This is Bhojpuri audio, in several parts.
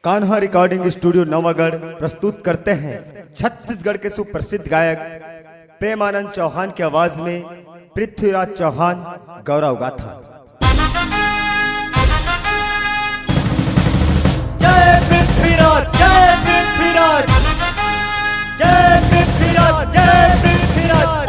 कान्हा रिकॉर्डिंग स्टूडियो नवागढ़ प्रस्तुत करते हैं छत्तीसगढ़ के सुप्रसिद्ध गायक प्रेमानंद चौहान की आवाज में पृथ्वीराज चौहान गौरव गाथा। जय पृथ्वीराज, जय पृथ्वीराज, जय पृथ्वीराज, जय पृथ्वीराज।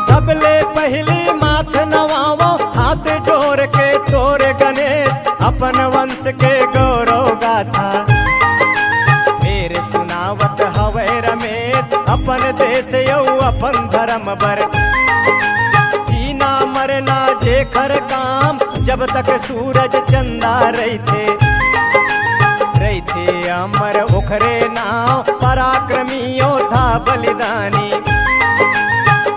सबले पहली माथ नवावो हाथ जोड़ के तोर गणेश अपन वंश के गौरव गाथा। मेरे सुनावत हवे रमेश अपन देश यौ अपन धर्म बर। जीना मरना जेकर काम जब तक सूरज चंदा रहते अमर ओखरे नाव पराक्रमी योद्धा बलिदानी।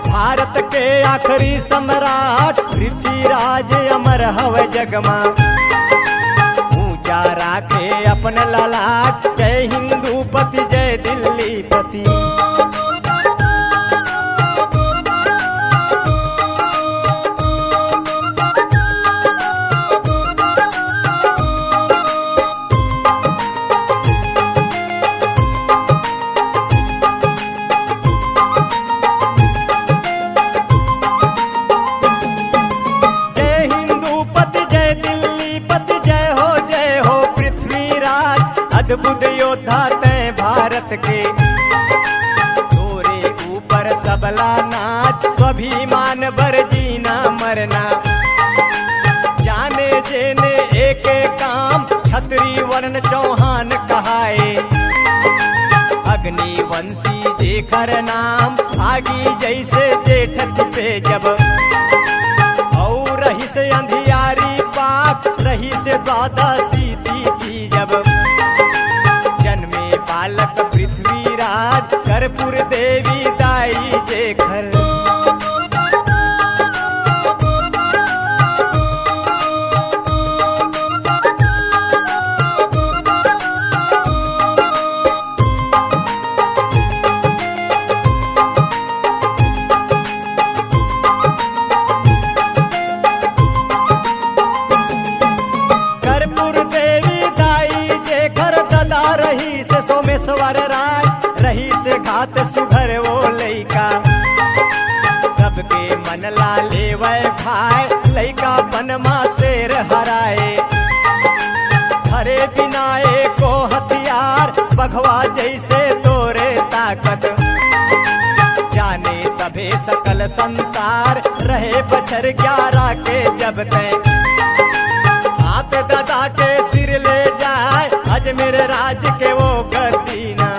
भारत के आखिरी सम्राट पृथ्वीराज अमर हवे जगमा। ऊंचा राखे अपन ललाट जय हिंदू पति जय दिल्ली पति। अद्भुत योद्धा तय भारत के तोरे ऊपर सबला नाच स्वाभिमान बर जीना मरना। जाने जेने एक काम छतरी वर्ण चौहान कहाए। अग्निवंशी जेकर नाम आगी जैसे जेठ पे जब। और रही से अंधियारी पाक रही से द्वादशी थी जब। बालक पृथ्वीराज कर्पूर देवी दाई जेखर। कर्पूर देवी दाई जेखर ददा रही से सोमेश्वर राय रही से घात सुघर वो लैका। सबके मन ला लेवे भाई लैका पनमा शेर हराए। हरे बिनाए को हथियार बघवा जैसे तोरे ताकत। जाने तभे सकल संसार रहे बछर 11 के जब तय। हाथ दादा के सिर ले जाए अजमेर राज के वो गति ना।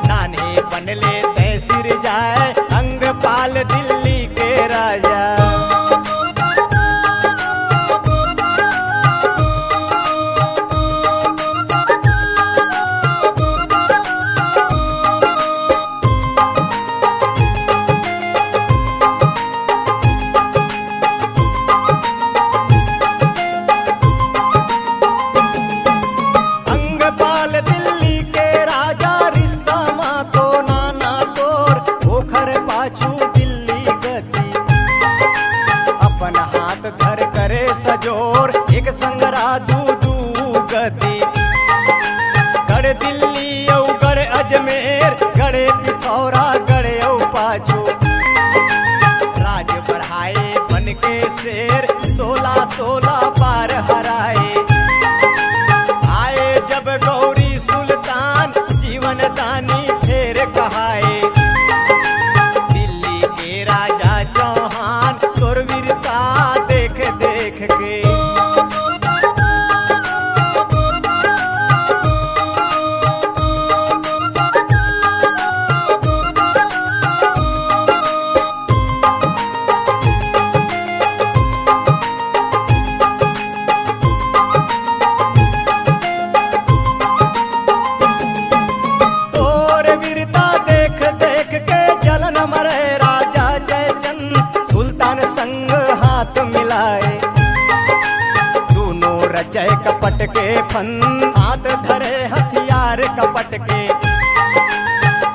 नाने बन ले तय सिर जाए अंगपाल दिल्ली के राजा। सजोर एक संगरा दू गति। गढ़ दिल्ली औ गढ़ अजमेर गढ़े पिथौरा गढ़े औ पाछू। राज बढ़ाए बन के शेर 16 पार हराए। आए जब गौरी सुल्तान जीवन दानी फेर कहाए। दिल्ली के राजा चौहान तोर वीरता देख देख के। फन, हाथ धरे हथियार कपट के।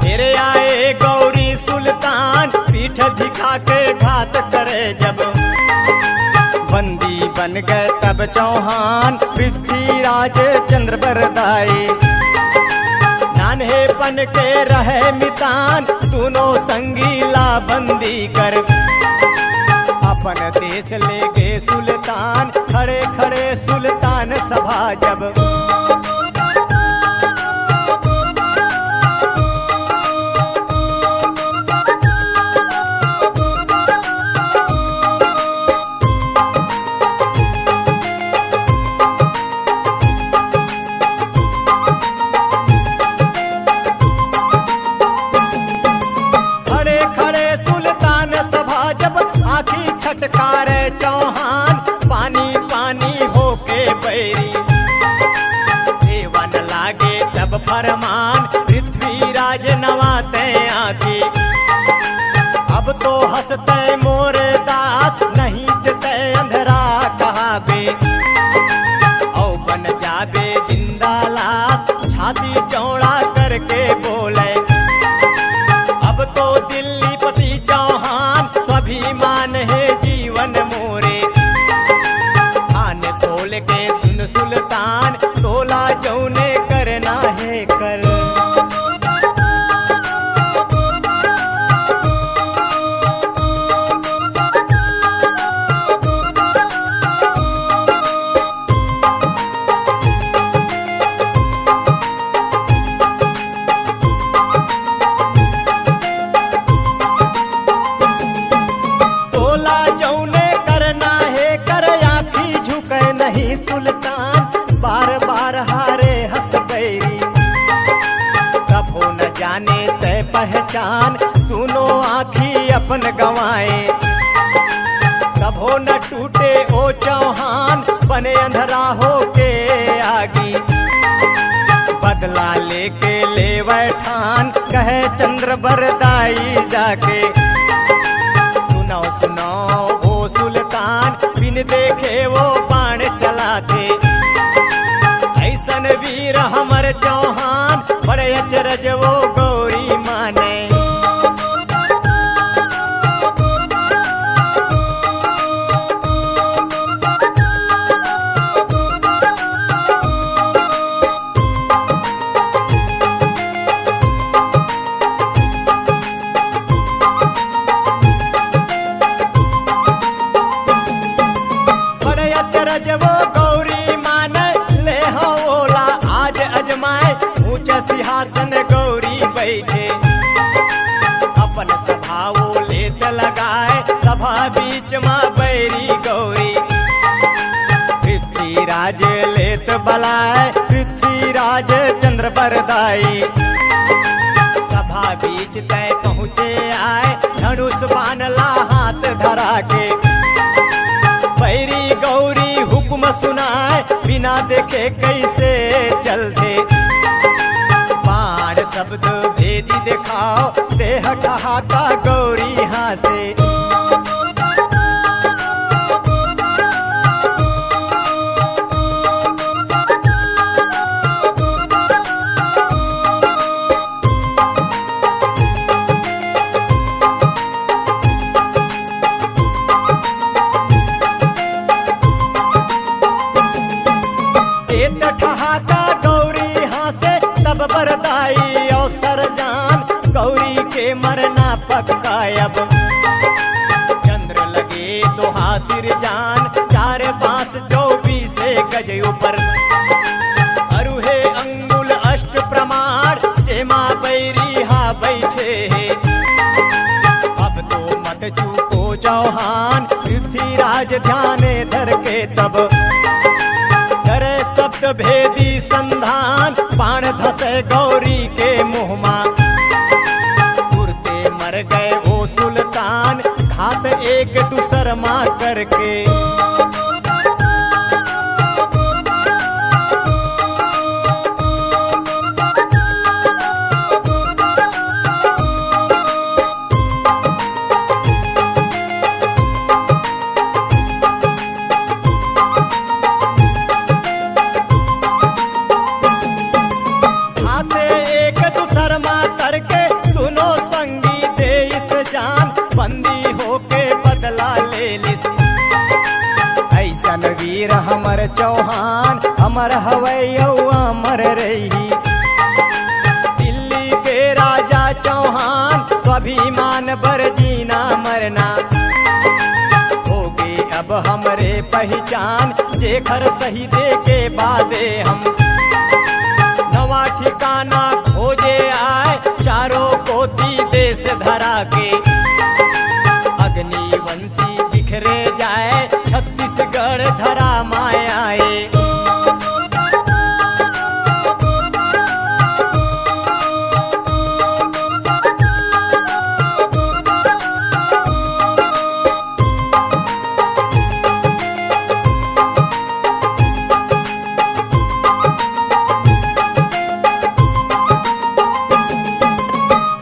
फिर आए गौरी सुल्तान, पीठ दिखा के घात करे जब। बंदी बन गए तब चौहान, पृथ्वीराज चंद्र बरदाई। नान्हेपन के रहे मितान, दोनों संगीला बंदी कर। अपन देश ले गए सुल्तान, खड़े खड़े सुल्तान सभा जब। खड़े खड़े सुल्तान सभा जब, आखी छटकारे चौहान, पानी पानी होके बैरी। देवन लागे तब फरमान, पृथ्वीराज नवाते आखी। अब तो हंसते मोरे दात, नहीं ते अंधरा कहाबे। औ बन जाबे जिंदा लात, छाती चौड़ा करके बोले। अब तो दिल्ली पति चौहान, स्वाभिमान है जीवन मोरे। खान तोल के सुन सुल्तान, तोला जौने करना है कर। तोला जौने करना है कर, आँखी झुके नहीं सुल्तान। बार बार हारे हंस बैरी, कभो न जाने तय पहचान। दोनों आँखी अपन गंवाए, कभो न टूटे ओ चौहान। बने अंधरा होके आगी, बदला लेके ले बैठान। कहे चंद्र बरदाई जाके, सुनो सुनो ओ सुल्तान, बिन देखे वो बाण चलाते। ऐसन वीर हमर चौहान, बड़े अचरज वो गौरी माने। बड़े अचरज वो गौरी माने, ले हो ओला आज अजमाए। ऊंचा सिंहासन गौरी बैठे, अपन सभा वो लेत लगाए। सभा बीच माँ बैरी गौरी, पृथ्वीराज लेत बलाए। पृथ्वीराज चंद्र बरदाई, सभा बीच तय पहुँचे आए। धनुष बानला हाथ धरा के, बैरी गौरी हुक्म सुनाए। बिना देखे कैसे चलते, बाण शब्द भेदी दिखाओ। देह ठहाका गौरी हासे, देत ठहाका गौरी हासे। तब बरदाई अवसर जान, गौरी के मरना पक्का अब। चंद्र लगे दोहा सिर जान, 4 बांस 24 गज ऊपर। अरुहे अंगुल अष्ट प्रमाण, जेमा बैरी हा बैठे। अब तो मत चूको चौहान, पृथ्वीराज ध्यान धर के तब। करे शब्द भेदी संधान, बाण धसे गौरी के मुहमा। उड़ते मर गए वो सुल्तान, घात एक दूसर माँ करके। अमर हवै यौ अमर रही। दिल्ली के राजा चौहान स्वाभिमान बर जीना मरना, होगी अब हमरे पहचान जेखर सही दे के बादे हम। नवा ठिकाना खोजे आए चारों कोती देश धरा के, अग्निवंशी बिखरे जाए छत्तीसगढ़ धरा मायाए।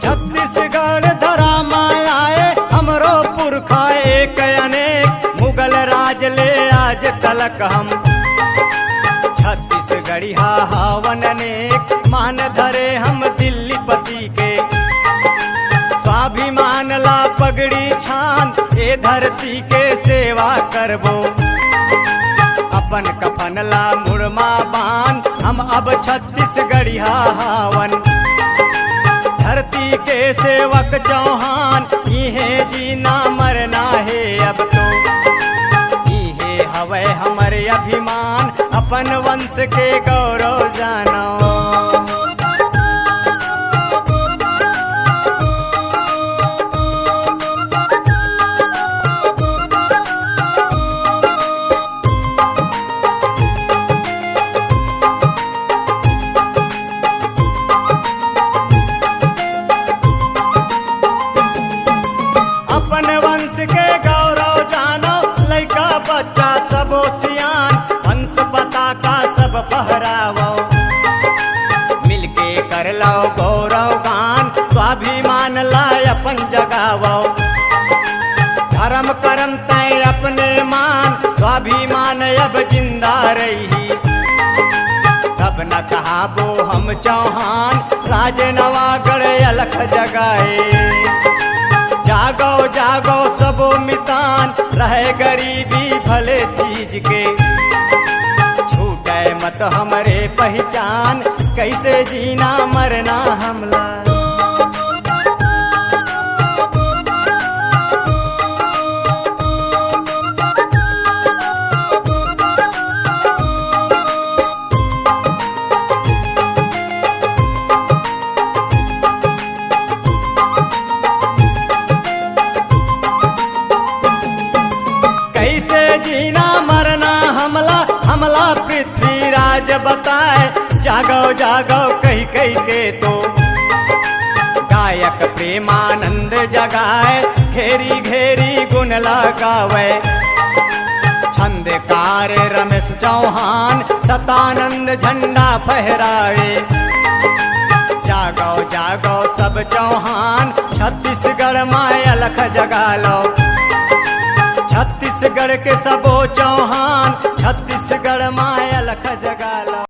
छत्तीसगढ़ धरा मायाए हमरो पुरखा एक अनेक, मुगल राज ले आज तलक हम। छत्तीसगढ़िया हावन अनेक, मान धरे हम दिल्ली पति के। स्वाभिमान ला पगड़ी छान ए धरती के सेवा करबो। अपन कफन ला मुड़मा बान हम अब छत्तीसगढ़िया हावन। धरती के सेवक चौहान इहे जीना मरना है अब तो। इहे हवै हमरे अभिमान अपन वंश के गौरव जानो। अपन वंश के गौरव जानो, लइका बच्चा सबो सियान वंश पताका सब फहरावो। मिलके कर लो गौरव गान स्वाभिमान लाय अपन जगावो। धर्म करम तय अपने मान स्वाभिमान अब जिंदा रही। तब न कहाबो हम चौहान राज नवागढ़ अलख जगाए। जागो जागो सबो मितान रहे गरीबी भले तीज के। छूटे मत हमरे पहचान कैसे जीना मरना हमला। कैसे जीना मरना हमला, हमला पृथ्वीराज बताए। जागो जागो कही कही के तो गायक प्रेमानंद जगाए। घेरी घेरी गुण लगावे छंदकार रमेश चौहान सतानंद झंडा फहरावे। जागो जागो सब चौहान छत्तीसगढ़ माय अलख जगा लो। छत्तीसगढ़ के सबो चौहान